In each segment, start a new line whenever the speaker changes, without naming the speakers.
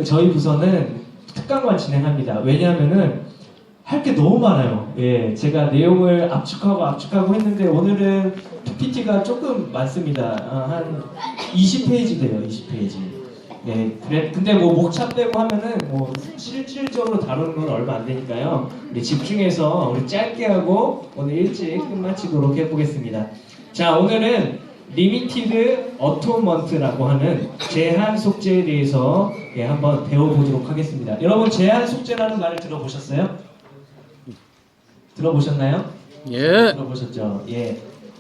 저희 부서는 특강만 진행합니다. 왜냐하면은 할 게 너무 많아요. 예, 제가 내용을 압축하고 했는데 오늘은 PPT가 조금 많습니다. 한 20페이지 돼요. 20페이지. 예, 그래, 근데 뭐 목차 빼고 하면은 뭐 실질적으로 다루는 건 얼마 안 되니까요. 우리 집중해서 우리 짧게 하고 오늘 일찍 끝마치도록 해보겠습니다. 자, 오늘은 리미티드 어토먼트라고 하는 제한 속죄에 대해서 한번 배워보도록 하겠습니다. 여러분 제한 속죄라는 말을 들어보셨어요? 들어보셨나요?
예.
들어보셨죠? 예.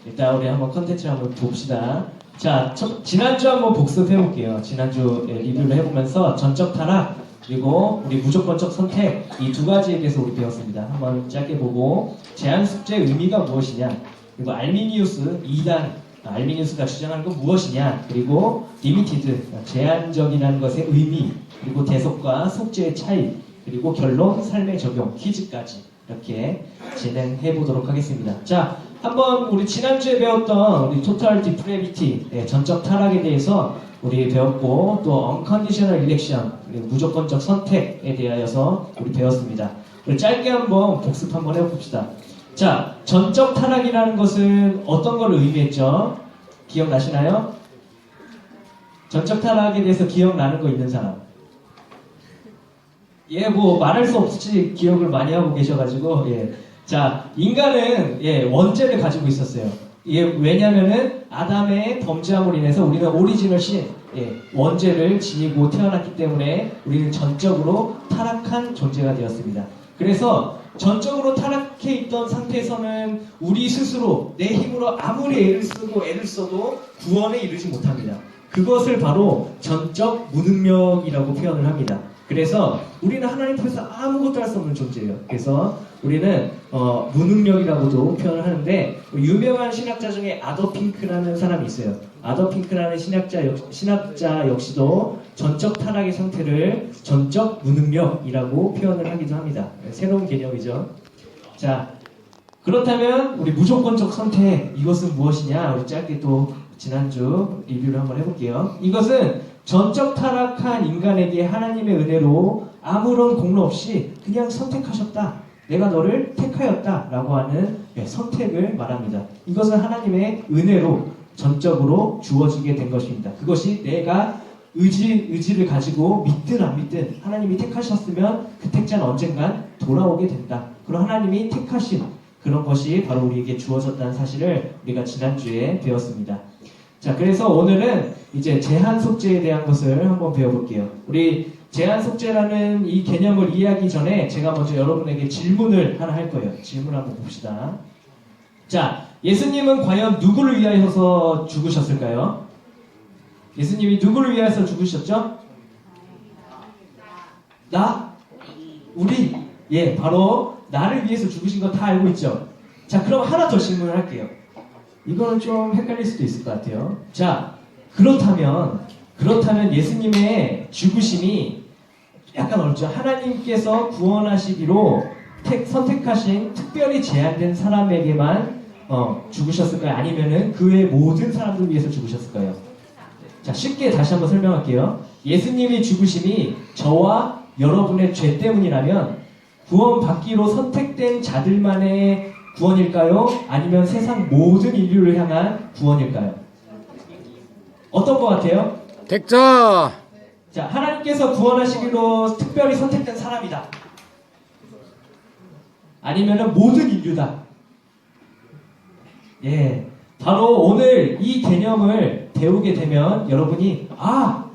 일단 우리 한번 컨텐츠를 한번 봅시다. 자, 지난주 한번 복습해볼게요. 지난주 리뷰를 해보면서 전적 타락 그리고 우리 무조건적 선택 이 두 가지에 대해서 우리 배웠습니다. 한번 짧게 보고 제한 속죄의 의미가 무엇이냐 그리고 알미니우스 2단 알미니우스가 주장하는 건 무엇이냐 그리고 리미티드 제한적이라는 것의 의미 그리고 대속과 속죄의 차이 그리고 결론 삶의 적용 퀴즈까지 이렇게 진행해 보도록 하겠습니다. 자, 한번 우리 지난주에 배웠던 우리 토탈 디프레비티 전적 타락에 대해서 우리 배웠고 또 언컨디셔널 일렉션 그리고 무조건적 선택에 대하여서 우리 배웠습니다. 우리 짧게 한번 복습 한번 해봅시다. 자, 전적 타락이라는 것은 어떤 걸 의미했죠? 기억나시나요? 전적 타락에 대해서 기억나는 거 있는 사람? 예, 뭐 말할 수 없이 기억을 많이 하고 계셔가지고 예. 자, 인간은 원죄를 가지고 있었어요. 왜냐면은 아담의 범죄함으로 인해서 우리는 오리지널 신 원죄를 지니고 태어났기 때문에 우리는 전적으로 타락한 존재가 되었습니다. 그래서 전적으로 타락해 있던 상태에서는 우리 스스로 내 힘으로 아무리 애를 써도 구원에 이르지 못합니다. 그것을 바로 전적 무능력이라고 표현을 합니다. 그래서 우리는 하나님 앞에서 아무것도 할 수 없는 존재예요. 그래서 우리는 무능력이라고도 표현을 하는데 유명한 신학자 중에 아더 핑크라는 사람이 있어요. 아더 핑크라는 신학자 역시도 전적 타락의 상태를 전적 무능력이라고 표현을 하기도 합니다. 새로운 개념이죠. 자, 그렇다면 우리 무조건적 선택 이것은 무엇이냐? 우리 짧게 또 지난주 리뷰를 한번 해볼게요. 이것은 전적 타락한 인간에게 하나님의 은혜로 아무런 공로 없이 그냥 선택하셨다. 내가 너를 택하였다. 라고 하는 선택을 말합니다. 이것은 하나님의 은혜로 전적으로 주어지게 된 것입니다. 그것이 내가 의지를 가지고 믿든 안 믿든 하나님이 택하셨으면 그 택자는 언젠간 돌아오게 된다. 그럼 하나님이 택하신 그런 것이 바로 우리에게 주어졌다는 사실을 우리가 지난주에 배웠습니다. 자, 그래서 오늘은 이제 제한 속죄에 대한 것을 한번 배워볼게요. 우리 제한 속죄라는 이 개념을 이해하기 전에 제가 먼저 여러분에게 질문을 하나 할 거예요. 질문 한번 봅시다. 자, 예수님은 과연 누구를 위하여서 죽으셨을까요? 예수님이 누구를 위하여서 죽으셨죠? 나? 우리? 예, 바로 나를 위해서 죽으신 거 다 알고 있죠? 자, 그럼 하나 더 질문을 할게요. 이거는 좀 헷갈릴 수도 있을 것 같아요. 자, 그렇다면 예수님의 죽으심이 약간 어렵죠. 하나님께서 구원하시기로 선택하신 특별히 제한된 사람에게만 죽으셨을까요? 아니면은 그 외 모든 사람들 위해서 죽으셨을까요? 자, 쉽게 다시 한번 설명할게요. 예수님의 죽으심이 저와 여러분의 죄 때문이라면 구원받기로 선택된 자들만의 구원일까요? 아니면 세상 모든 인류를 향한 구원일까요? 어떤 것 같아요?
택자.
자, 하나님께서 구원하시기로 특별히 선택된 사람이다. 아니면은 모든 인류다. 예, 바로 오늘 이 개념을 배우게 되면 여러분이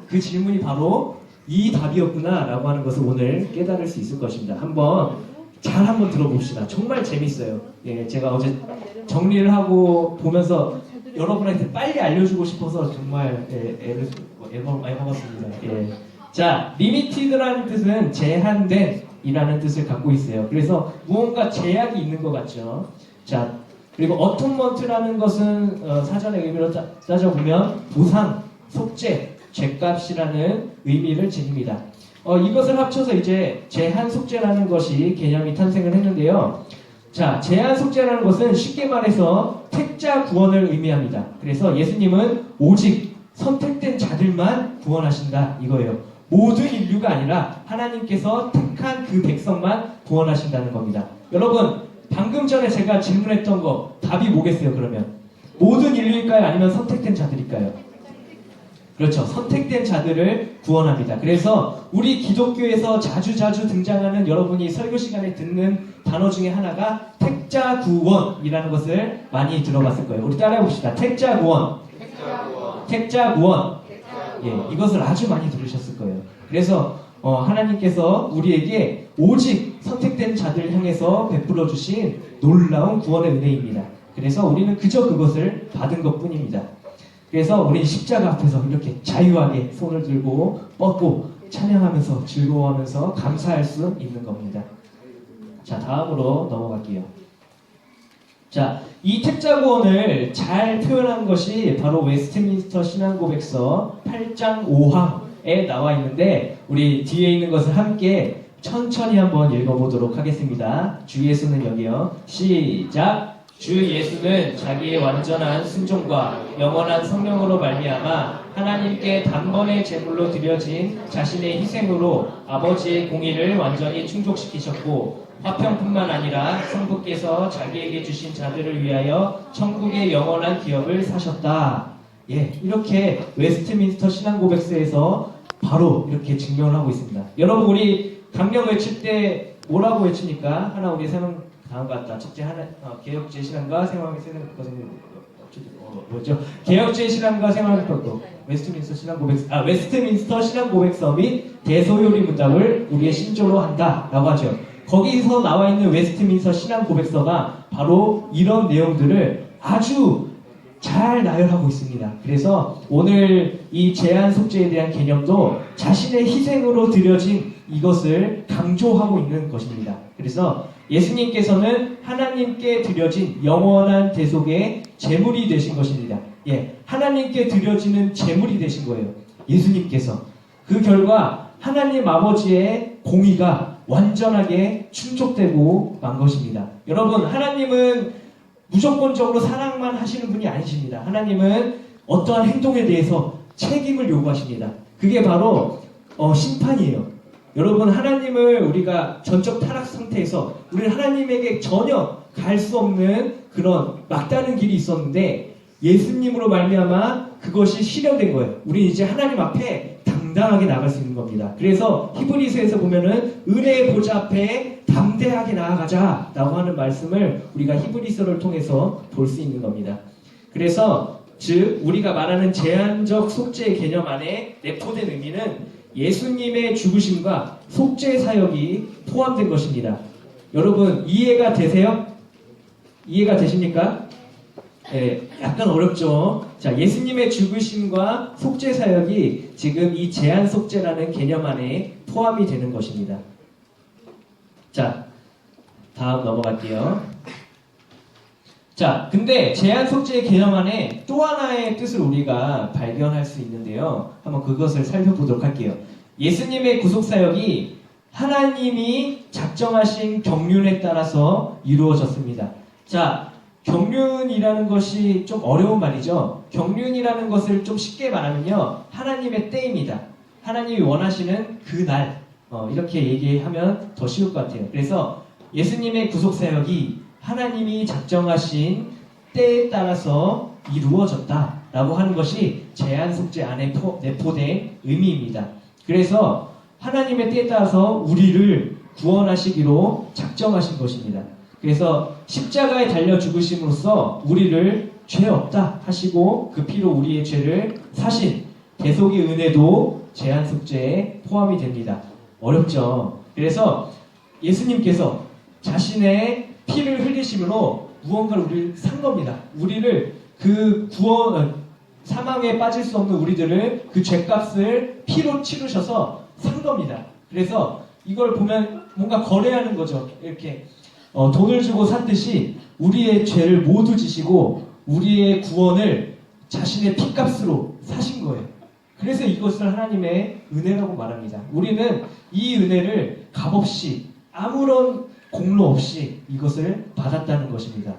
그 질문이 바로 이 답이었구나 라고 하는 것을 오늘 깨달을 수 있을 것입니다. 한번 들어봅시다. 정말 재밌어요. 예, 제가 어제 정리를 하고 보면서 여러분한테 빨리 알려주고 싶어서 정말 애먹 많이 먹었습니다. 예. 자, 리미티드라는 뜻은 제한된 이라는 뜻을 갖고 있어요. 그래서 무언가 제약이 있는 것 같죠. 자, 그리고 어톤먼트라는 것은 사전의 의미로 따져보면 보상, 속죄, 죄값이라는 의미를 지닙니다. 이것을 합쳐서 이제 제한 속죄라는 것이 개념이 탄생을 했는데요. 자, 제한 속죄라는 것은 쉽게 말해서 택자 구원을 의미합니다. 그래서 예수님은 오직 선택된 자들만 구원하신다 이거예요. 모든 인류가 아니라 하나님께서 택한 그 백성만 구원하신다는 겁니다. 여러분, 방금 전에 제가 질문했던 거 답이 뭐겠어요, 그러면? 모든 인류일까요? 아니면 선택된 자들일까요? 그렇죠. 선택된 자들을 구원합니다. 그래서 우리 기독교에서 자주 등장하는 여러분이 설교 시간에 듣는 단어 중에 하나가 택자구원이라는 것을 많이 들어봤을 거예요. 우리 따라해 봅시다. 택자구원. 택자구원. 예, 이것을 아주 많이 들으셨을 거예요. 그래서 하나님께서 우리에게 오직 선택된 자들을 향해서 베풀어 주신 놀라운 구원의 은혜입니다. 그래서 우리는 그저 그것을 받은 것뿐입니다. 그래서 우리 십자가 앞에서 이렇게 자유하게 손을 들고 뻗고 찬양하면서 즐거워하면서 감사할 수 있는 겁니다. 자, 다음으로 넘어갈게요. 자, 이 택자구원을 잘 표현한 것이 바로 웨스트민스터 신앙고백서 8장 5항에 나와 있는데 우리 뒤에 있는 것을 함께 천천히 한번 읽어보도록 하겠습니다. 주 예수는 여기요. 시작! 주 예수는 자기의 완전한 순종과 영원한 성령으로 말미암아 하나님께 단번에 제물로 드려진 자신의 희생으로 아버지의 공의를 완전히 충족시키셨고 화평뿐만 아니라 성부께서 자기에게 주신 자들을 위하여 천국의 영원한 기업을 사셨다. 예, 이렇게 웨스트민스터 신앙고백서에서 바로 이렇게 증명을 하고 있습니다. 여러분, 우리 강령 외칠 때 뭐라고 외칩니까? 하나 우리 세명 다음 같다. 첫째 하나 개혁주의 신앙과 생활의 세상 뭐죠? 개혁주의 신앙과 생활의 것도 웨스트민스터 신앙 고백서 및 대소요리 문답을 우리의 신조로 한다라고 하죠. 거기서 나와 있는 웨스트민스터 신앙 고백서가 바로 이런 내용들을 아주 잘 나열하고 있습니다. 그래서 오늘 이 제한 속죄에 대한 개념도 자신의 희생으로 드려진 이것을 강조하고 있는 것입니다. 그래서 예수님께서는 하나님께 드려진 영원한 대속의 제물이 되신 것입니다. 예, 하나님께 드려지는 제물이 되신 거예요. 예수님께서. 그 결과 하나님 아버지의 공의가 완전하게 충족되고 만 것입니다. 여러분, 하나님은 무조건적으로 사랑만 하시는 분이 아니십니다. 하나님은 어떠한 행동에 대해서 책임을 요구하십니다. 그게 바로 심판이에요. 여러분, 하나님을 우리가 전적 타락 상태에서 우리는 하나님에게 전혀 갈 수 없는 그런 막다른 길이 있었는데 예수님으로 말미암아 그것이 실현된 거예요. 우리는 이제 하나님 앞에 당당하게 나갈 수 있는 겁니다. 그래서 히브리서에서 보면은 은혜의 보좌 앞에 담대하게 나아가자라고 하는 말씀을 우리가 히브리서를 통해서 볼 수 있는 겁니다. 그래서 즉 우리가 말하는 제한적 속죄의 개념 안에 내포된 의미는 예수님의 죽으심과 속죄 사역이 포함된 것입니다. 여러분, 이해가 되세요? 이해가 되십니까? 네, 약간 어렵죠. 자, 예수님의 죽으심과 속죄 사역이 지금 이 제한 속죄라는 개념 안에 포함이 되는 것입니다. 자, 다음 넘어갈게요. 자, 근데 제한 속죄의 개념 안에 또 하나의 뜻을 우리가 발견할 수 있는데요. 한번 그것을 살펴보도록 할게요. 예수님의 구속사역이 하나님이 작정하신 경륜에 따라서 이루어졌습니다. 자, 경륜이라는 것이 좀 어려운 말이죠. 경륜이라는 것을 좀 쉽게 말하면요, 하나님의 때입니다. 하나님이 원하시는 그 날, 이렇게 얘기하면 더 쉬울 것 같아요. 그래서 예수님의 구속사역이 하나님이 작정하신 때에 따라서 이루어졌다라고 하는 것이 제한 속죄 안에 내포된 의미입니다. 그래서 하나님의 때에 따라서 우리를 구원하시기로 작정하신 것입니다. 그래서 십자가에 달려 죽으심으로써 우리를 죄 없다 하시고 그 피로 우리의 죄를 사신 대속의 은혜도 제한 속죄에 포함이 됩니다. 어렵죠. 그래서 예수님께서 자신의 피를 흘리심으로 무언가를 우리를 산 겁니다. 우리를 그 사망에 빠질 수 없는 우리들을 그 죄값을 피로 치르셔서 산 겁니다. 그래서 이걸 보면 뭔가 거래하는 거죠. 이렇게 돈을 주고 샀듯이 우리의 죄를 모두 지시고 우리의 구원을 자신의 피값으로 사신 거예요. 그래서 이것을 하나님의 은혜라고 말합니다. 우리는 이 은혜를 값없이 아무런 공로 없이 이것을 받았다는 것입니다.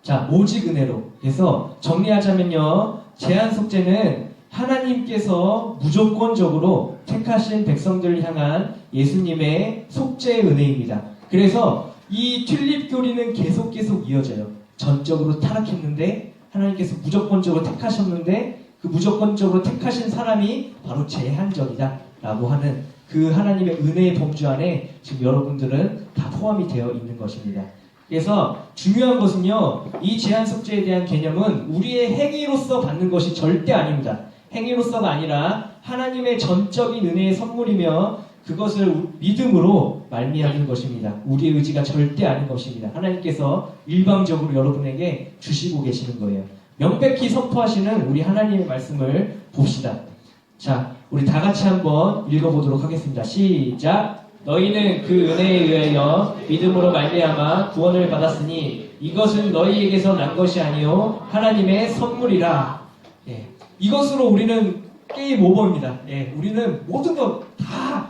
자, 오직 은혜로. 그래서 정리하자면요, 제한 속죄는 하나님께서 무조건적으로 택하신 백성들을 향한 예수님의 속죄의 은혜입니다. 그래서 이 튤립 교리는 계속 이어져요. 전적으로 타락했는데 하나님께서 무조건적으로 택하셨는데 그 무조건적으로 택하신 사람이 바로 제한적이다 라고 하는 그 하나님의 은혜의 범주 안에 지금 여러분들은 다 포함이 되어 있는 것입니다. 그래서 중요한 것은요, 이 제한 속죄에 대한 개념은 우리의 행위로서 받는 것이 절대 아닙니다. 행위로서가 아니라 하나님의 전적인 은혜의 선물이며 그것을 믿음으로 말미암는 것입니다. 우리의 의지가 절대 아닌 것입니다. 하나님께서 일방적으로 여러분에게 주시고 계시는 거예요. 명백히 선포하시는 우리 하나님의 말씀을 봅시다. 자, 우리 다 같이 한번 읽어보도록 하겠습니다. 시작! 너희는 그 은혜에 의하여 믿음으로 말미암아 구원을 받았으니 이것은 너희에게서 난 것이 아니요 하나님의 선물이라. 예, 이것으로 우리는 게임 오버입니다. 예, 우리는 모든 것 다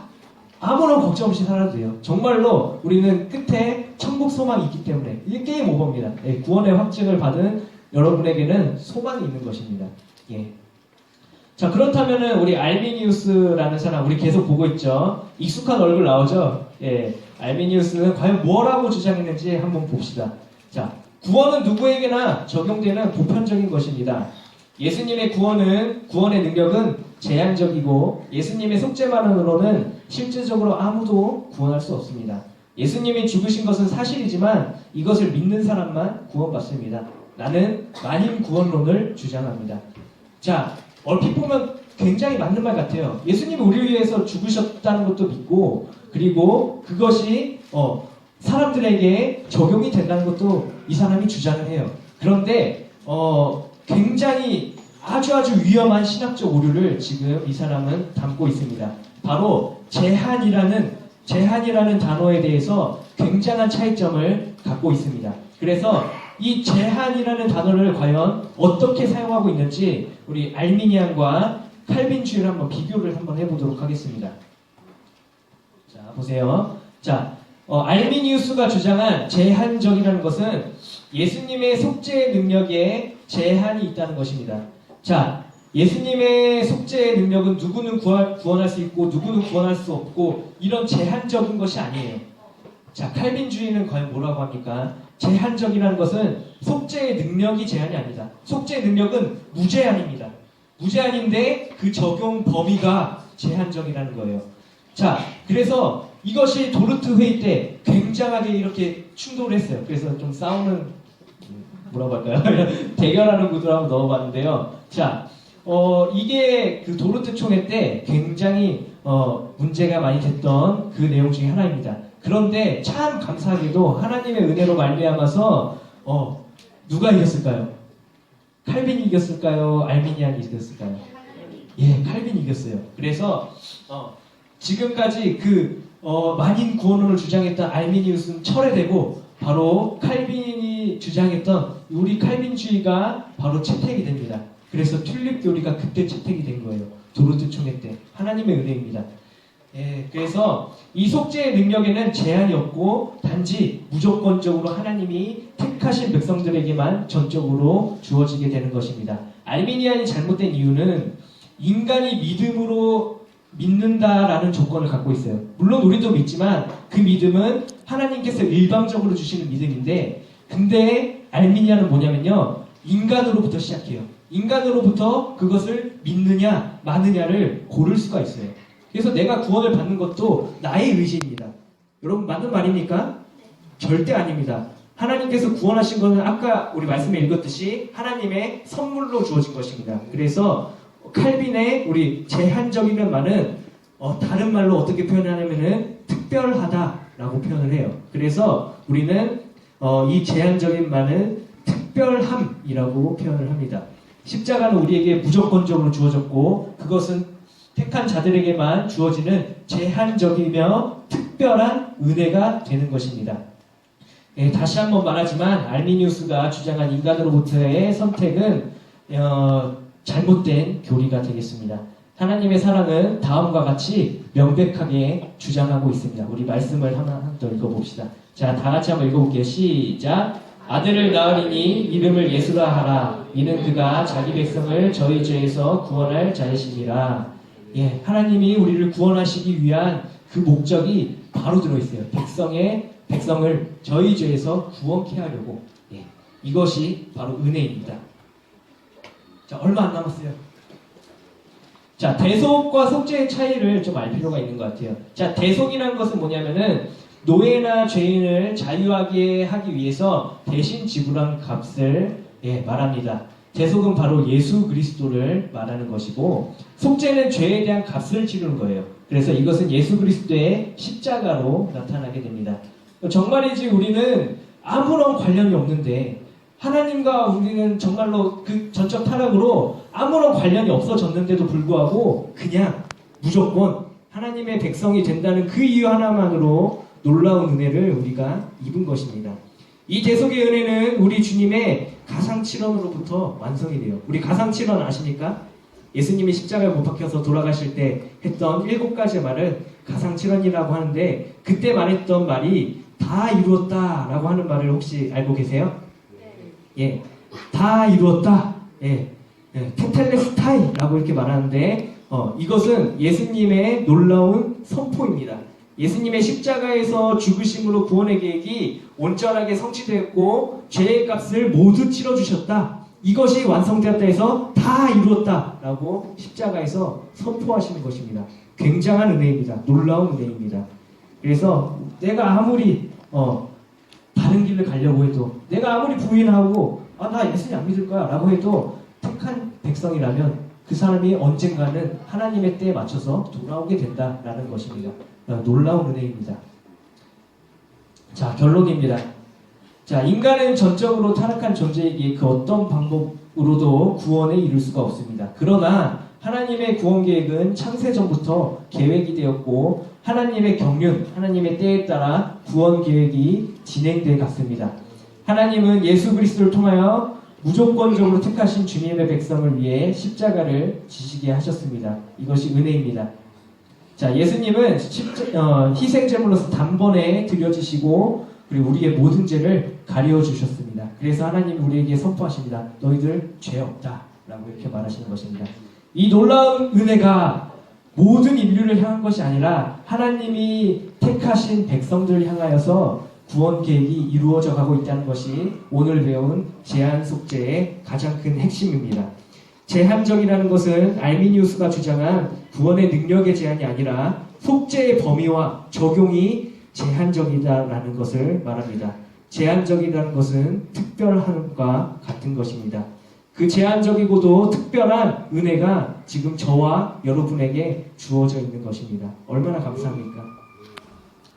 아무런 걱정 없이 살아도 돼요. 정말로 우리는 끝에 천국 소망이 있기 때문에 이게 게임 오버입니다. 예, 구원의 확증을 받은 여러분에게는 소망이 있는 것입니다. 예. 자, 그렇다면은 우리 알미니우스라는 사람 우리 계속 보고 있죠. 익숙한 얼굴 나오죠. 예, 알미니우스는 과연 뭐라고 주장했는지 한번 봅시다. 자, 구원은 누구에게나 적용되는 보편적인 것입니다. 예수님의 구원의 능력은 제한적이고 예수님의 속죄만으로는 실질적으로 아무도 구원할 수 없습니다. 예수님이 죽으신 것은 사실이지만 이것을 믿는 사람만 구원받습니다. 나는 만인 구원론을 주장합니다. 자, 얼핏 보면 굉장히 맞는 말 같아요. 예수님이 우리를 위해서 죽으셨다는 것도 믿고 그리고 그것이 사람들에게 적용이 된다는 것도 이 사람이 주장을 해요. 그런데 굉장히 아주 위험한 신학적 오류를 지금 이 사람은 담고 있습니다. 바로 제한이라는 단어에 대해서 굉장한 차이점을 갖고 있습니다. 그래서 이 제한이라는 단어를 과연 어떻게 사용하고 있는지 우리 알미니안과 칼빈주의를 한번 비교를 한번 해보도록 하겠습니다. 자, 보세요. 자, 알미니우스가 주장한 제한적이라는 것은 예수님의 속죄의 능력에 제한이 있다는 것입니다. 자, 예수님의 속죄의 능력은 누구는 구원할 수 있고 누구는 구원할 수 없고 이런 제한적인 것이 아니에요. 자, 칼빈주의는 과연 뭐라고 합니까? 제한적이라는 것은 속죄의 능력이 제한이 아니다. 속죄의 능력은 무제한입니다. 무제한인데 그 적용 범위가 제한적이라는 거예요. 자, 그래서 이것이 도르트 회의 때 굉장하게 이렇게 충돌을 했어요. 그래서 좀 싸우는, 뭐라고 할까요? 대결하는 구도를 한번 넣어봤는데요. 자, 이게 그 도르트 총회 때 굉장히 문제가 많이 됐던 그 내용 중에 하나입니다. 그런데 참 감사하게도 하나님의 은혜로 말미암아서 누가 이겼을까요? 칼빈이 이겼을까요? 알미니안이 이겼을까요? 예, 칼빈이 이겼어요. 그래서 지금까지 그 만인 구원론을 주장했던 알미니우스는 철회되고 바로 칼빈이 주장했던 우리 칼빈주의가 바로 채택이 됩니다. 그래서 튤립 교리가 그때 채택이 된 거예요. 도르트 총회 때. 하나님의 은혜입니다. 예, 그래서 이 속죄의 능력에는 제한이 없고 단지 무조건적으로 하나님이 택하신 백성들에게만 전적으로 주어지게 되는 것입니다. 알미니안이 잘못된 이유는 인간이 믿음으로 믿는다라는 조건을 갖고 있어요. 물론 우리도 믿지만 그 믿음은 하나님께서 일방적으로 주시는 믿음인데 근데 알미니안은 뭐냐면요. 인간으로부터 시작해요. 인간으로부터 그것을 믿느냐 마느냐를 고를 수가 있어요. 그래서 내가 구원을 받는 것도 나의 의지입니다. 여러분 맞는 말입니까? 절대 아닙니다. 하나님께서 구원하신 것은 아까 우리 말씀에 읽었듯이 하나님의 선물로 주어진 것입니다. 그래서 칼빈의 우리 제한적이면 말은 다른 말로 어떻게 표현하냐면은 특별하다라고 표현을 해요. 그래서 우리는 이 제한적인 말은 특별함이라고 표현을 합니다. 십자가는 우리에게 무조건적으로 주어졌고 그것은 택한 자들에게만 주어지는 제한적이며 특별한 은혜가 되는 것입니다. 예, 다시 한번 말하지만 알미니우스가 주장한 인간으로부터의 선택은 잘못된 교리가 되겠습니다. 하나님의 사랑은 다음과 같이 명백하게 주장하고 있습니다. 우리 말씀을 하나 더 읽어봅시다. 자, 다 같이 한번 읽어볼게요. 시작! 아들을 낳으리니 이름을 예수라 하라. 이는 그가 자기 백성을 저희 죄에서 구원할 자이시니라. 예, 하나님이 우리를 구원하시기 위한 그 목적이 바로 들어있어요. 백성을 저희 죄에서 구원케 하려고. 예, 이것이 바로 은혜입니다. 자, 얼마 안 남았어요. 자, 대속과 속죄의 차이를 좀 알 필요가 있는 것 같아요. 자, 대속이라는 것은 뭐냐면은 노예나 죄인을 자유하게 하기 위해서 대신 지불한 값을 말합니다. 대속은 바로 예수 그리스도를 말하는 것이고, 속죄는 죄에 대한 값을 치르는 거예요. 그래서 이것은 예수 그리스도의 십자가로 나타나게 됩니다. 정말이지 우리는 아무런 관련이 없는데 하나님과 우리는 정말로 그 전적 타락으로 아무런 관련이 없어졌는데도 불구하고 그냥 무조건 하나님의 백성이 된다는 그 이유 하나만으로 놀라운 은혜를 우리가 입은 것입니다. 이 대속의 은혜는 우리 주님의 가상칠언으로부터 완성이 돼요. 우리 가상칠언 아십니까? 예수님이 십자가에 못 박혀서 돌아가실 때 했던 7가지 말을 가상칠언이라고 하는데, 그때 말했던 말이 다 이루었다라고 하는 말을 혹시 알고 계세요? 예, 다 이루었다. 테텔레스타이라고 이렇게 말하는데, 이것은 예수님의 놀라운 선포입니다. 예수님의 십자가에서 죽으심으로 구원의 계획이 온전하게 성취되었고 죄의 값을 모두 치러주셨다. 이것이 완성되었다 해서 다 이루었다라고 십자가에서 선포하시는 것입니다. 굉장한 은혜입니다. 놀라운 은혜입니다. 그래서 내가 아무리 다른 길을 가려고 해도, 내가 아무리 부인하고 나 예수님 안 믿을 거야 라고 해도 택한 백성이라면 그 사람이 언젠가는 하나님의 때에 맞춰서 돌아오게 된다라는 것입니다. 놀라운 은혜입니다. 자, 결론입니다. 자, 인간은 전적으로 타락한 존재이기에 그 어떤 방법으로도 구원에 이룰 수가 없습니다. 그러나 하나님의 구원 계획은 창세전부터 계획이 되었고, 하나님의 경륜, 하나님의 때에 따라 구원 계획이 진행되어 갔습니다. 하나님은 예수 그리스도를 통하여 무조건적으로 택하신 주님의 백성을 위해 십자가를 지시게 하셨습니다. 이것이 은혜입니다. 자, 예수님은 희생제물로서 단번에 드려지시고, 그리고 우리의 모든 죄를 가려 주셨습니다. 그래서 하나님이 우리에게 선포하십니다. 너희들 죄 없다 라고 이렇게 말하시는 것입니다. 이 놀라운 은혜가 모든 인류를 향한 것이 아니라 하나님이 택하신 백성들을 향하여서 구원 계획이 이루어져 가고 있다는 것이 오늘 배운 제한 속죄의 가장 큰 핵심입니다. 제한적이라는 것은 알미니우스가 주장한 구원의 능력의 제한이 아니라 속죄의 범위와 적용이 제한적이다라는 것을 말합니다. 제한적이라는 것은 특별함과 같은 것입니다. 그 제한적이고도 특별한 은혜가 지금 저와 여러분에게 주어져 있는 것입니다. 얼마나 감사합니까?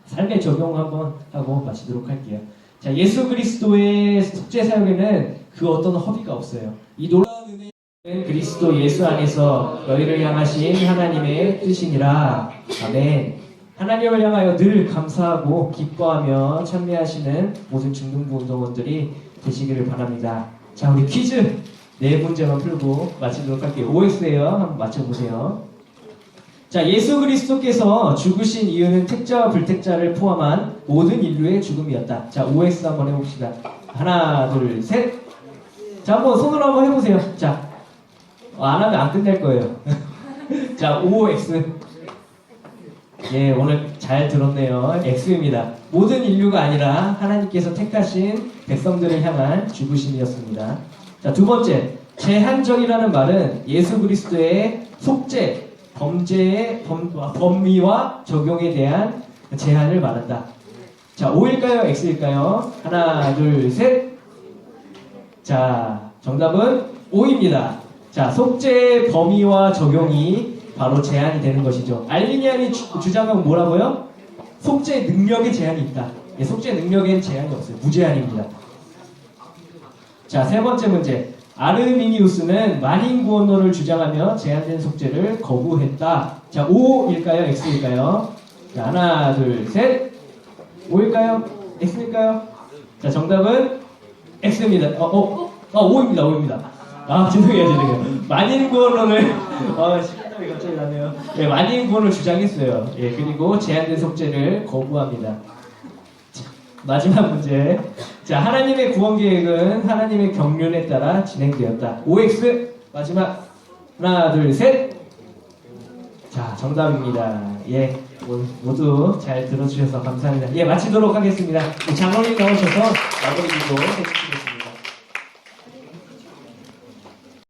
삶의 적용 한번 하고 마치도록 할게요. 자, 예수 그리스도의 속죄 사역에는 그 어떤 허비가 없어요. 이 놀라운 은혜는 그리스도 예수 안에서 너희를 향하신 하나님의 뜻이니라. 아멘. 하나님을 향하여 늘 감사하고 기뻐하며 찬미하시는 모든 중등부 운동원들이 되시기를 바랍니다. 자, 우리 퀴즈 4문제만 풀고 마치도록 할게요. OX예요. 한번 맞춰보세요. 자, 예수 그리스도께서 죽으신 이유는 택자와 불택자를 포함한 모든 인류의 죽음이었다. 자, OX 한번 해봅시다. 하나, 둘, 셋. 자, 한번 손으로 한번 해보세요. 자, 안 하면 안 끝낼 거예요. 자, OX. 예, 오늘 잘 들었네요. X입니다. 모든 인류가 아니라 하나님께서 택하신 백성들을 향한 죽으심이었습니다. 자, 두 번째. 제한적이라는 말은 예수 그리스도의 속죄, 범죄의 범위와 적용에 대한 제한을 말한다. 자, O일까요? X일까요? 하나, 둘, 셋. 자, 정답은 O입니다. 자, 속죄의 범위와 적용이 바로 제한이 되는 것이죠. 알미니안이 주장은 뭐라고요? 속죄 능력에 제한이 있다. 예, 속죄 능력엔 제한이 없어요. 무제한입니다. 자, 세 번째 문제. 아르미니우스는 만인구원론을 주장하며 제한된 속죄를 거부했다. 자, O일까요? X일까요? 자, 하나, 둘, 셋. O일까요? X일까요? 자, 정답은 X입니다. O입니다. O입니다. 아, 죄송해요. 만인구원론을 시간이 갑자기 나네요. 예, 만인구원을 주장했어요. 예, 그리고 제한된 속죄를 거부합니다. 자, 마지막 문제. 자, 하나님의 구원 계획은 하나님의 경륜에 따라 진행되었다. OX 마지막 하나, 둘, 셋. 자, 정답입니다. 예, 모두 잘 들어주셔서 감사합니다. 예, 마치도록 하겠습니다. 장로님 나오셔서 마무리 기도 해주시면